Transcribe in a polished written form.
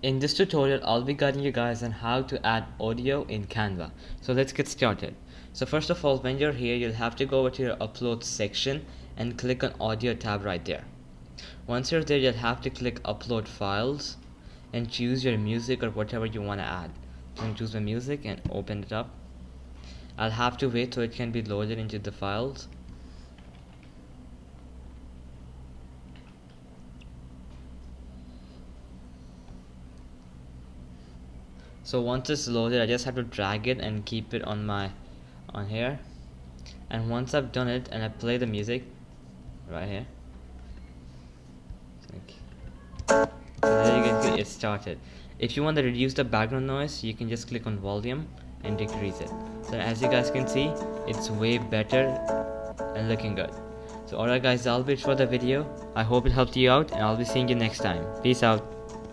In this tutorial, I'll be guiding you guys on how to add audio in Canva. So let's get started. So first of all, when you're here, you'll have to go over to your upload section and click on audio tab right there. Once you're there, you'll have to click upload files and choose your music or whatever you want to add. So I'm choose my music and open it up. I'll have to wait so it can be loaded into the files. So once it's loaded, I just have to drag it and keep it on here. And once I've done it and I play the music right here, so there you can see it started. If you want to reduce the background noise, you can just click on volume and decrease it. So as you guys can see, it's way better and looking good. So alright guys, that'll be it for the video. I hope it helped you out, and I'll be seeing you next time. Peace out.